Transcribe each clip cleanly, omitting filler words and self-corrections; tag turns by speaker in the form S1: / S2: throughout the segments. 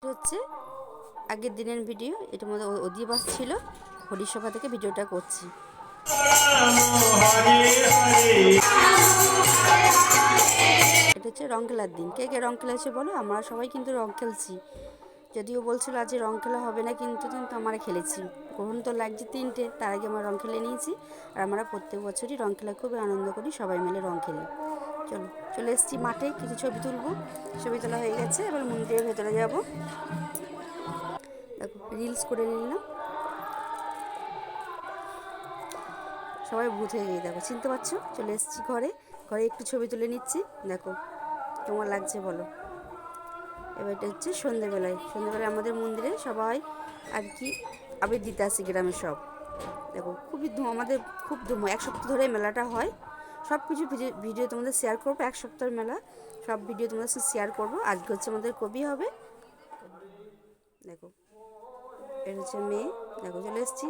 S1: হচ্ছে আগের দিনের ভিডিও। এটার মধ্যে অধিবাস ছিল, হরিসভা থেকে ভিডিওটা করছি। এটা হচ্ছে রং খেলার দিন। কে কে রং খেলেছে বলো? আমরা সবাই কিন্তু রং খেলছি। যদিও বলছিল আজ রং খেলা হবে না, কিন্তু আমরা খেলেছি। গ্রহণ তো লাগছে 3টে, তার আগে আমরা রং খেলে নিয়েছি। আর আমরা প্রত্যেক বছরই রং খেলা খুবই আনন্দ করি, সবাই মিলে রং খেলি। চলে এসেছি মাঠে, কিছু ছবি তুলবো। ছবি তোলা হয়ে গেছে, এবার মন্দিরের ভেতরে যাব। দেখো রিলস করে নিলাম। সবাই ভূত হয়ে গিয়ে দেখো, চিনতে পারছো? চলে এসেছি ঘরে একটু ছবি তুলে নিচ্ছি। দেখো কেমন লাগছে বলো। এবার এটা হচ্ছে সন্ধ্যেবেলায় আমাদের মন্দিরে সবাই আর কি আবির দিতে আসি, গ্রামের সব। দেখো খুবই আমাদের খুব ধুম, 1 সপ্তাহ ধরে মেলাটা হয়। সব কিছু ভিডিও তোমাদের শেয়ার করবো। 1 সপ্তাহের মেলা, সব ভিডিও তোমাদের সাথে শেয়ার করবো। আজকে হচ্ছে আমাদের কবি হবে। দেখো এটা হচ্ছে মেয়ে। দেখো চলে এসেছি।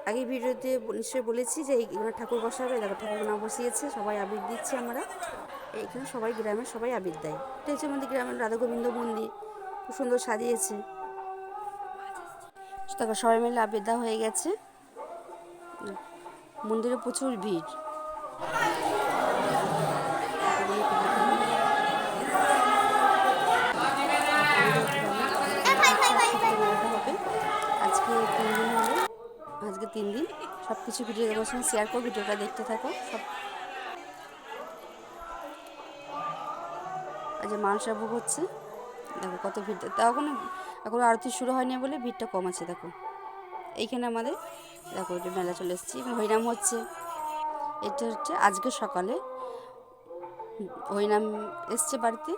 S1: আগে ভিডিওতে নিশ্চয়ই বলেছি যে এখানে ঠাকুর বসাবে। দেখো ঠাকুর না বসিয়েছে, সবাই আবির দিচ্ছে। আমরা এইখানে সবাই গ্রামের সবাই আবির দেয়। এটা হচ্ছে আমাদের গ্রামের রাধা গোবিন্দ মন্দির, খুব সুন্দর সাজিয়েছে। দেখো সবাই মিলে আবির দেওয়া হয়ে গেছে। মন্দিরে প্রচুর ভিড়। হবে আজকে 3 দিন হলো। আজকে 3 দিন সব কিছু ভিডিও তোমার সঙ্গে শেয়ার করো। ভিডিওটা দেখতে থাকো সব। আজ মানসা ভোগ হচ্ছে। দেখো কত ভিড়। তাও এখনো আরতি শুরু হয়নি বলে ভিড়টা কম আছে। দেখো এইখানে আমাদের দেখো এটা মেলা চলে এসেছি, হরিনাম হচ্ছে। এটা হচ্ছে আজকে সকালে হরিনাম এসছে বাড়িতে।